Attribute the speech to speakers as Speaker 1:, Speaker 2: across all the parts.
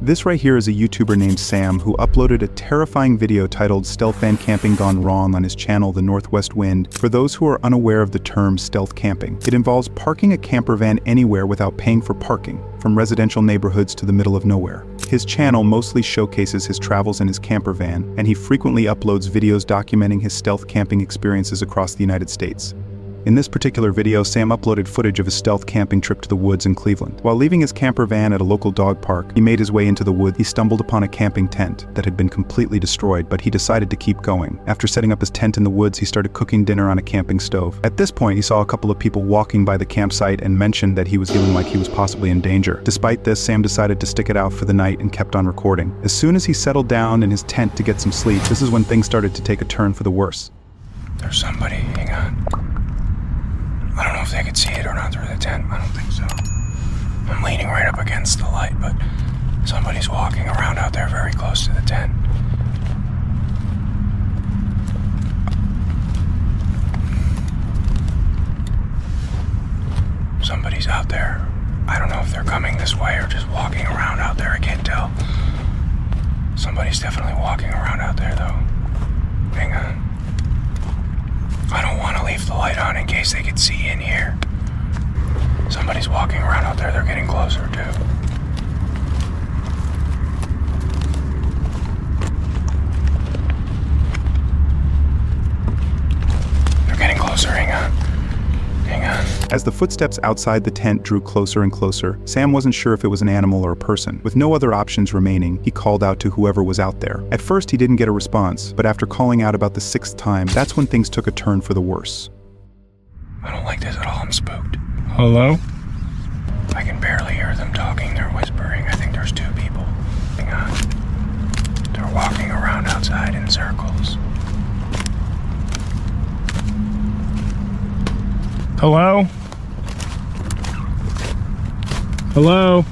Speaker 1: This right here is a YouTuber named Sam who uploaded a terrifying video titled Stealth Van Camping Gone Wrong on his channel The Northwest Wind. For those who are unaware of the term stealth camping, it involves parking a camper van anywhere without paying for parking, from residential neighborhoods to the middle of nowhere. His channel mostly showcases his travels in his camper van, and he frequently uploads videos documenting his stealth camping experiences across the United States. In this particular video, Sam uploaded footage of his stealth camping trip to the woods in Cleveland. While leaving his camper van at a local dog park, he made his way into the woods. He stumbled upon a camping tent that had been completely destroyed, but he decided to keep going. After setting up his tent in the woods, he started cooking dinner on a camping stove. At this point, he saw a couple of people walking by the campsite and mentioned that he was feeling like he was possibly in danger. Despite this, Sam decided to stick it out for the night and kept on recording. As soon as he settled down in his tent to get some sleep, this is when things started to take a turn for the worse.
Speaker 2: There's somebody, hang on. I don't know if they could see it or not through the tent. I don't think so. I'm leaning right up against the light, but somebody's walking around out there very close to the tent. Somebody's out there. I don't know if they're coming this way or just walking around out there. I can't tell. Somebody's definitely walking around out there, though. Hang on. I don't want to leave the light on in case they could see in here. Somebody's walking around out there. They're getting closer, too. They're getting closer. Hang on. Hang on.
Speaker 1: As the footsteps outside the tent drew closer and closer, Sam wasn't sure if it was an animal or a person. With no other options remaining, he called out to whoever was out there. At first, he didn't get a response, but after calling out about the 6th time, that's when things took a turn for the worse.
Speaker 2: I don't like this at all. I'm spooked.
Speaker 3: Hello?
Speaker 2: I can barely hear them talking. They're whispering. I think there's 2 people. Hang on. They're walking around outside in circles.
Speaker 3: Hello? Hello?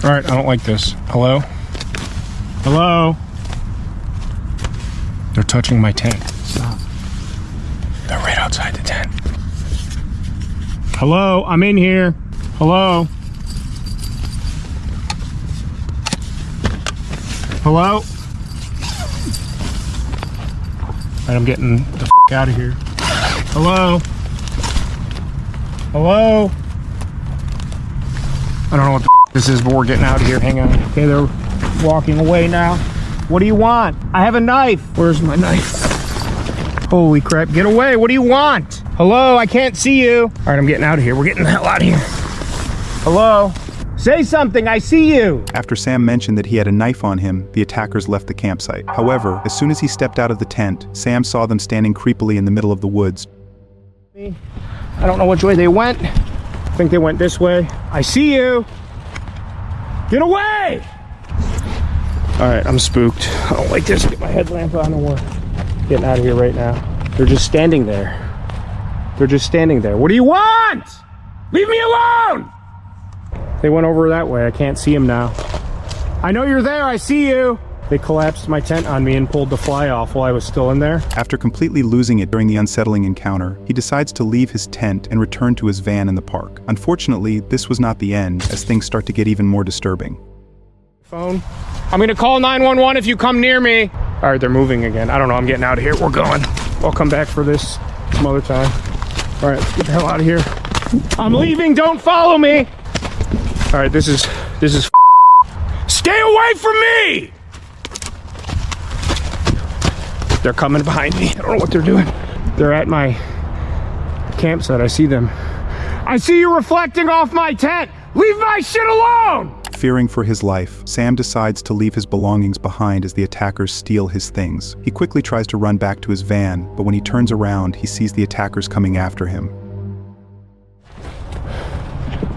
Speaker 3: Alright, I don't like this. Hello? Hello? They're touching my tent. Stop.
Speaker 2: They're right outside the tent.
Speaker 3: Hello? I'm in here. Hello? Hello? Alright, I'm getting the f*** out of here. Hello? Hello? I don't know what the f*** this is, but we're getting out of here. Hang on. Okay, they're walking away now. What do you want? I have a knife. Where's my knife? Holy crap, get away. What do you want? Hello, I can't see you. All right, I'm getting out of here. We're getting the hell out of here. Hello? Say something, I see you.
Speaker 1: After Sam mentioned that he had a knife on him, the attackers left the campsite. However, as soon as he stepped out of the tent, Sam saw them standing creepily in the middle of the woods.
Speaker 3: I don't know which way they went. I think they went this way. I see you. Get away! All right, I'm spooked. I don't like this. Get my headlamp on and we're getting out of here right now. They're just standing there. They're just standing there. What do you want? Leave me alone! They went over that way. I can't see them now. I know you're there. I see you. They collapsed my tent on me and pulled the fly off while I was still in there.
Speaker 1: After completely losing it during the unsettling encounter, he decides to leave his tent and return to his van in the park. Unfortunately, this was not the end, as things start to get even more disturbing.
Speaker 3: Phone. I'm gonna call 911 if you come near me. All right, they're moving again. I don't know. I'm getting out of here. We're going. I'll come back for this some other time. All right, get the hell out of here. I'm leaving. Don't follow me. All right, this is. Stay away from me! They're coming behind me. I don't know what they're doing. They're at my campsite. I see them. I see you reflecting off my tent. Leave my shit alone!
Speaker 1: Fearing for his life, Sam decides to leave his belongings behind as the attackers steal his things. He quickly tries to run back to his van, but when he turns around, he sees the attackers coming after him.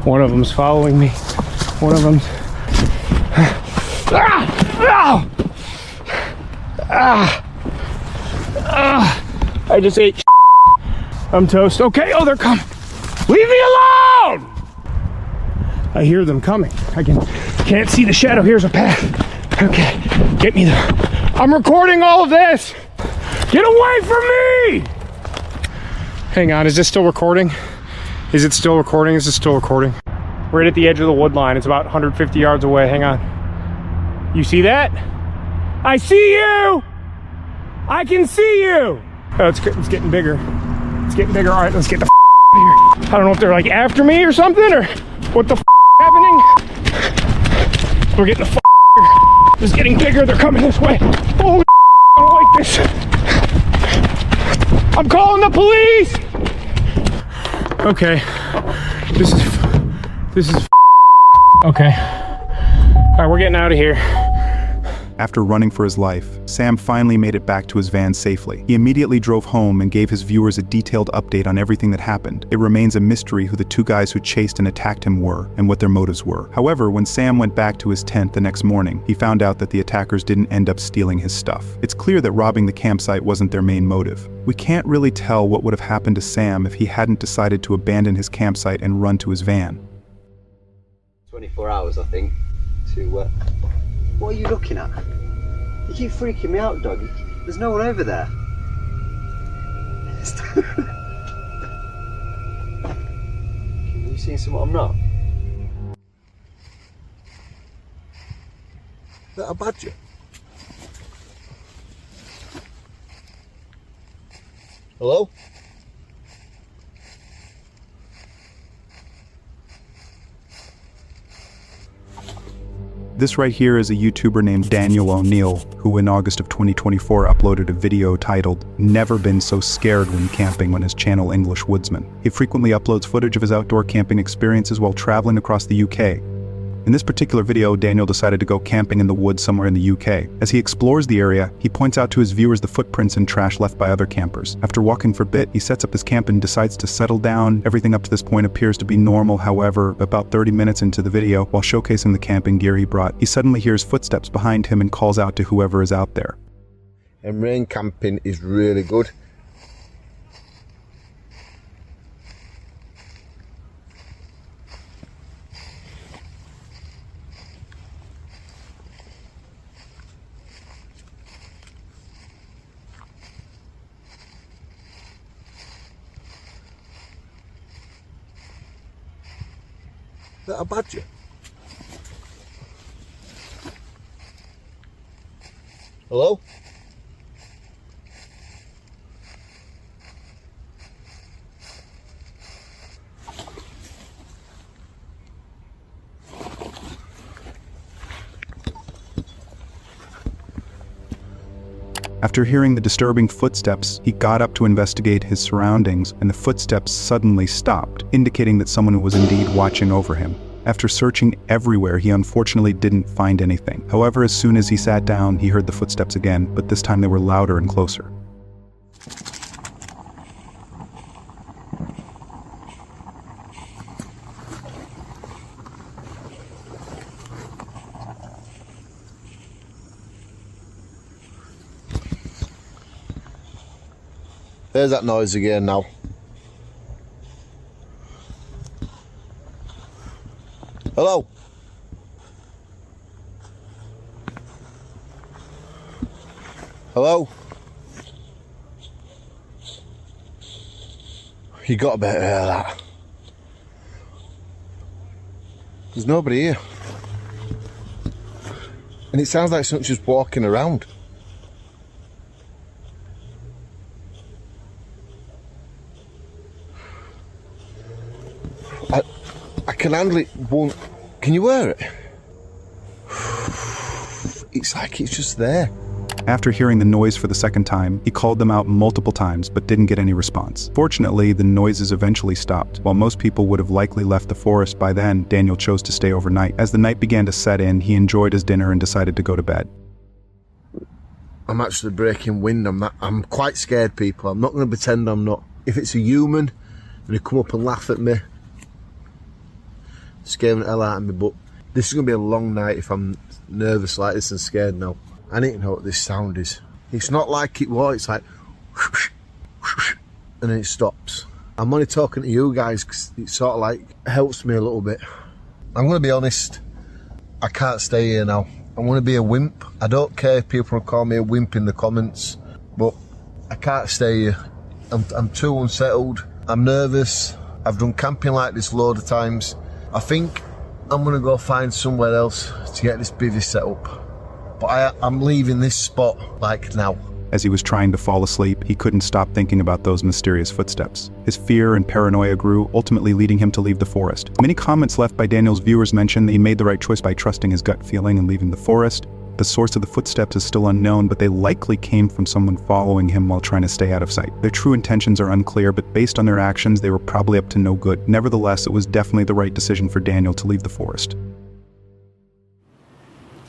Speaker 3: One of them's following me. One of them's... I just ate shit. I'm toast. Okay, oh, they're coming. Leave me alone! I hear them coming. I can't see the shadow. Here's a path. Okay, get me there. I'm recording all of this. Get away from me! Hang on, is this still recording? Is it still recording? Is it still recording? Right at the edge of the wood line. It's about 150 yards away. Hang on. You see that? I see you! I can see you! Oh, it's getting bigger. It's getting bigger. All right, let's get the out of here. I don't know if they're like after me or something, or what the happening. We're getting the here. It's getting bigger. They're coming this way. Holy I don't like this. I'm calling the police! Okay. This is okay. All right, we're getting out of here.
Speaker 1: After running for his life, Sam finally made it back to his van safely. He immediately drove home and gave his viewers a detailed update on everything that happened. It remains a mystery who the two guys who chased and attacked him were, and what their motives were. However, when Sam went back to his tent the next morning, he found out that the attackers didn't end up stealing his stuff. It's clear that robbing the campsite wasn't their main motive. We can't really tell what would have happened to Sam if he hadn't decided to abandon his campsite and run to his van.
Speaker 4: 24 hours, I think, to... What are you looking at? You keep freaking me out, dog. There's no one over there. You seen something I'm not? Is that a badger? Hello?
Speaker 1: This right here is a YouTuber named Daniel O'Neill, who in August of 2024 uploaded a video titled, "Never Been So Scared When Camping" on his channel English Woodsman. He frequently uploads footage of his outdoor camping experiences while traveling across the UK. In this particular video, Daniel decided to go camping in the woods somewhere in the UK. As he explores the area, he points out to his viewers the footprints and trash left by other campers. After walking for a bit, he sets up his camp and decides to settle down. Everything up to this point appears to be normal. However, about 30 minutes into the video, while showcasing the camping gear he brought, he suddenly hears footsteps behind him and calls out to whoever is out there.
Speaker 5: And rain camping is really good. Is that a badger? Hello?
Speaker 1: After hearing the disturbing footsteps, he got up to investigate his surroundings, and the footsteps suddenly stopped, indicating that someone was indeed watching over him. After searching everywhere, he unfortunately didn't find anything. However, as soon as he sat down, he heard the footsteps again, but this time they were louder and closer.
Speaker 5: There's that noise again now. Hello? Hello? You got to better hear that. There's nobody here. And it sounds like someone's just walking around. I can handle it one. Can you hear it? It's like it's just there.
Speaker 1: After hearing the noise for the second time, he called them out multiple times but didn't get any response. Fortunately, the noises eventually stopped. While most people would have likely left the forest by then, Daniel chose to stay overnight. As the night began to set in, he enjoyed his dinner and decided to go to bed.
Speaker 5: I'm actually breaking wind. I'm quite scared, people. I'm not going to pretend I'm not. If it's a human, they come up and laugh at me, scaring the hell out of me, but this is going to be a long night if I'm nervous like this and scared now. I need to know what this sound is. It's not like it was, it's like and then it stops. I'm only talking to you guys because it sort of like helps me a little bit. I'm going to be honest, I can't stay here now. I'm going to be a wimp. I don't care if people call me a wimp in the comments, but I can't stay here. I'm too unsettled. I'm nervous. I've done camping like this loads of times. I think I'm gonna go find somewhere else to get this bivvy set up. But I'm leaving this spot, like, now.
Speaker 1: As he was trying to fall asleep, he couldn't stop thinking about those mysterious footsteps. His fear and paranoia grew, ultimately leading him to leave the forest. Many comments left by Daniel's viewers mentioned that he made the right choice by trusting his gut feeling and leaving the forest. The source of the footsteps is still unknown, but they likely came from someone following him while trying to stay out of sight. Their true intentions are unclear, but based on their actions, they were probably up to no good. Nevertheless, it was definitely the right decision for Daniel to leave the forest.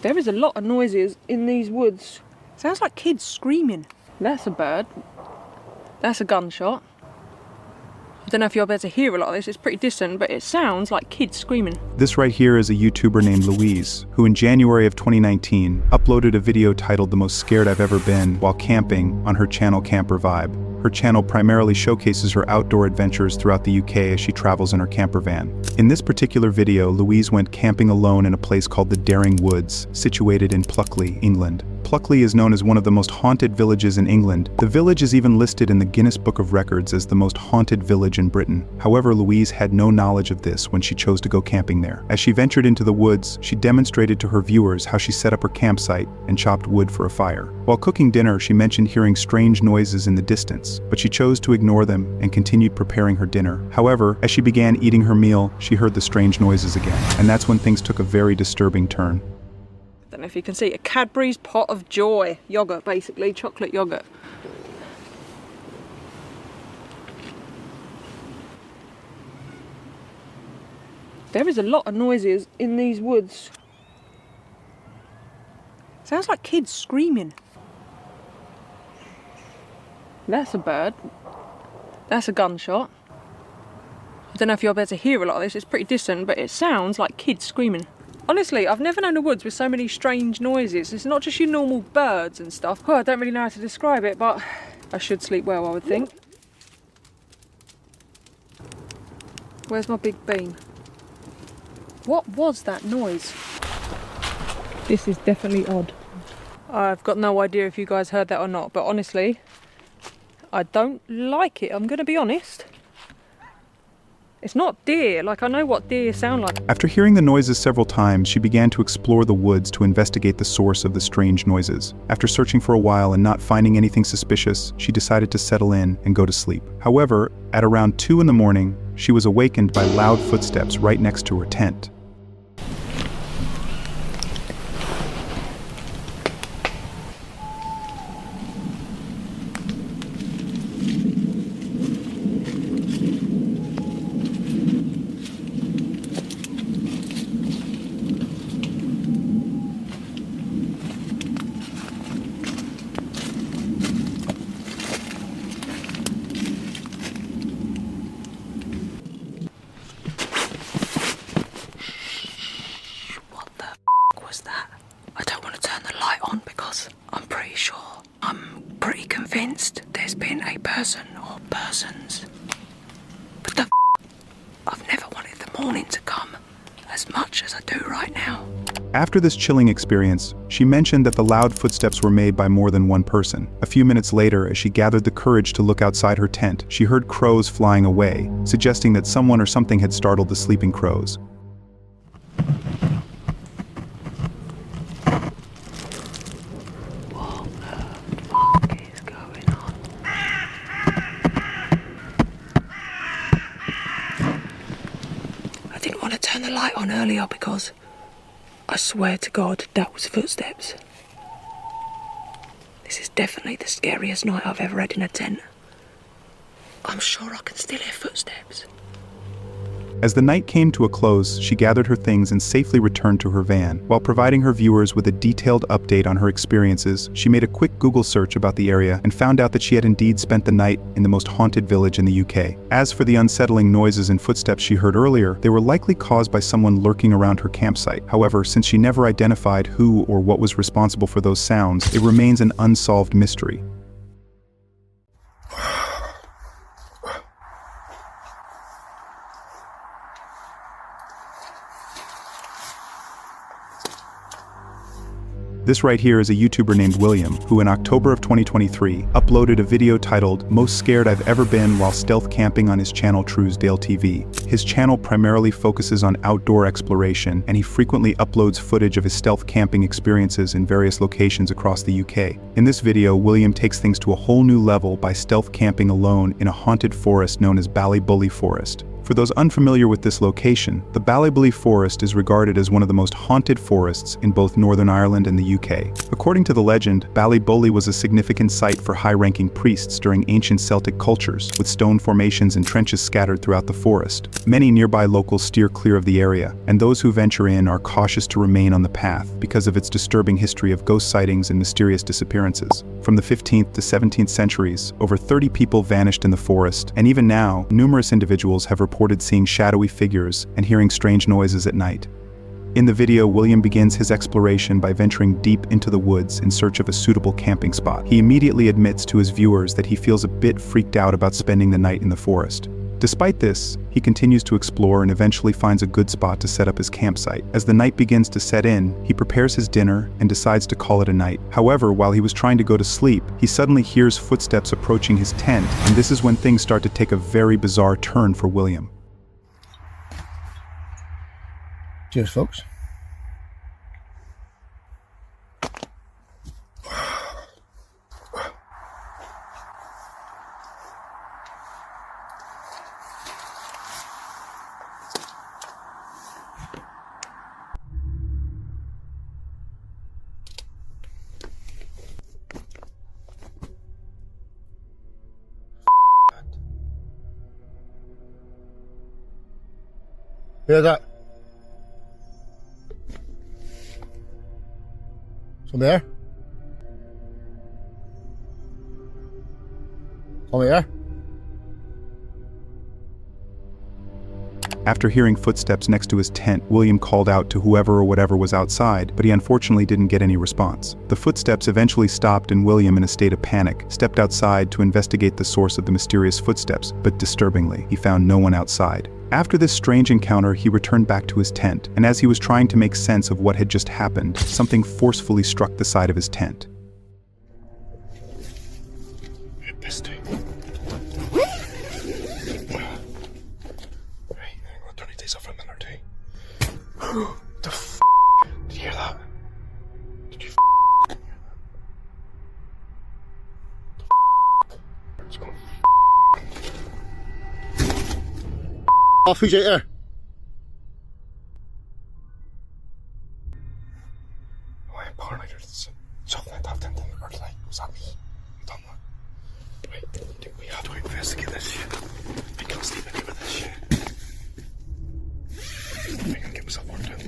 Speaker 6: There is a lot of noises in these woods. Sounds like kids screaming. That's a bird. That's a gunshot. I don't know if you'll be able to hear a lot of this, it's pretty distant, but it sounds like kids screaming.
Speaker 1: This right here is a YouTuber named Louise, who in January of 2019 uploaded a video titled "The Most Scared I've Ever Been" while camping on her channel Camper Vibe. Her channel primarily showcases her outdoor adventures throughout the UK as she travels in her camper van. In this particular video, Louise went camping alone in a place called the Daring Woods, situated in Pluckley, England. Pluckley is known as one of the most haunted villages in England. The village is even listed in the Guinness Book of Records as the most haunted village in Britain. However, Louise had no knowledge of this when she chose to go camping there. As she ventured into the woods, she demonstrated to her viewers how she set up her campsite and chopped wood for a fire. While cooking dinner, she mentioned hearing strange noises in the distance, but she chose to ignore them and continued preparing her dinner. However, as she began eating her meal, she heard the strange noises again, and that's when things took a very disturbing turn.
Speaker 6: I don't know if you can see, a Cadbury's Pot of Joy. Yogurt, basically, chocolate yogurt. There is a lot of noises in these woods. Sounds like kids screaming. That's a bird. That's a gunshot. I don't know if you'll be able to hear a lot of this, it's pretty distant, but it sounds like kids screaming. Honestly, I've never known a woods with so many strange noises. It's not just your normal birds and stuff. Oh, I don't really know how to describe it, but I should sleep well, I would think. Where's my big bean? What was that noise? This is definitely odd. I've got no idea if you guys heard that or not, but honestly, I don't like it, I'm gonna be honest. It's not deer, like I know what deer sound like.
Speaker 1: After hearing the noises several times, she began to explore the woods to investigate the source of the strange noises. After searching for a while and not finding anything suspicious, she decided to settle in and go to sleep. However, at around 2 in the morning, she was awakened by loud footsteps right next to her tent.
Speaker 6: There's been a person or persons. But I've never wanted the morning to come as much as I do right now.
Speaker 1: After this chilling experience, she mentioned that the loud footsteps were made by more than one person. A few minutes later, as she gathered the courage to look outside her tent, she heard crows flying away, suggesting that someone or something had startled the sleeping crows.
Speaker 6: On earlier because I swear to God that was footsteps. This is definitely the scariest night I've ever had in a tent. I'm sure I can still hear footsteps.
Speaker 1: As the night came to a close, she gathered her things and safely returned to her van. While providing her viewers with a detailed update on her experiences, she made a quick Google search about the area and found out that she had indeed spent the night in the most haunted village in the UK. As for the unsettling noises and footsteps she heard earlier, they were likely caused by someone lurking around her campsite. However, since she never identified who or what was responsible for those sounds, it remains an unsolved mystery. This right here is a YouTuber named William, who in October of 2023 uploaded a video titled "Most Scared I've Ever Been While Stealth Camping" on his channel Truesdale TV. His channel primarily focuses on outdoor exploration, and he frequently uploads footage of his stealth camping experiences in various locations across the UK. In this video, William takes things to a whole new level by stealth camping alone in a haunted forest known as Ballybully Forest. For those unfamiliar with this location, the Ballybully Forest is regarded as one of the most haunted forests in both Northern Ireland and the UK. According to the legend, Ballybully was a significant site for high-ranking priests during ancient Celtic cultures, with stone formations and trenches scattered throughout the forest. Many nearby locals steer clear of the area, and those who venture in are cautious to remain on the path because of its disturbing history of ghost sightings and mysterious disappearances. From the 15th to 17th centuries, over 30 people vanished in the forest, and even now, numerous individuals have reported seeing shadowy figures and hearing strange noises at night. In the video, William begins his exploration by venturing deep into the woods in search of a suitable camping spot. He immediately admits to his viewers that he feels a bit freaked out about spending the night in the forest. Despite this, he continues to explore and eventually finds a good spot to set up his campsite. As the night begins to set in, he prepares his dinner and decides to call it a night. However, while he was trying to go to sleep, he suddenly hears footsteps approaching his tent, and this is when things start to take a very bizarre turn for William.
Speaker 5: Cheers, folks. Hear that? Something there? Something there?
Speaker 1: After hearing footsteps next to his tent, William called out to whoever or whatever was outside, but he unfortunately didn't get any response. The footsteps eventually stopped, and William, in a state of panic, stepped outside to investigate the source of the mysterious footsteps, but disturbingly, he found no one outside. After this strange encounter, he returned back to his tent, and as he was trying to make sense of what had just happened, something forcefully struck the side of his tent.
Speaker 2: The f***? Did you hear that? Did you f***? It's going
Speaker 5: Off, who's out there?
Speaker 2: I am paranoid. Something like that. Or like, was that me? I don't know. Wait, we have to investigate this shit. I can't sleep any with this shit. I can get myself worked out.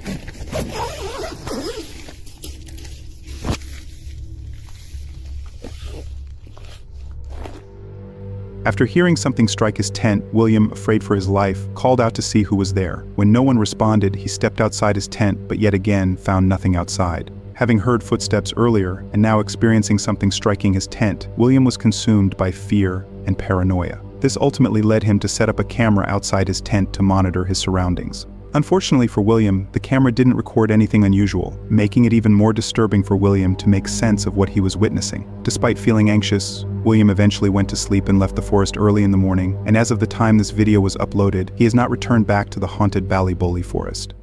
Speaker 1: After hearing something strike his tent, William, afraid for his life, called out to see who was there. When no one responded, he stepped outside his tent, but yet again found nothing outside. Having heard footsteps earlier, and now experiencing something striking his tent, William was consumed by fear and paranoia. This ultimately led him to set up a camera outside his tent to monitor his surroundings. Unfortunately for William, the camera didn't record anything unusual, making it even more disturbing for William to make sense of what he was witnessing. Despite feeling anxious, William eventually went to sleep and left the forest early in the morning, and as of the time this video was uploaded, he has not returned back to the haunted Ballybully Forest.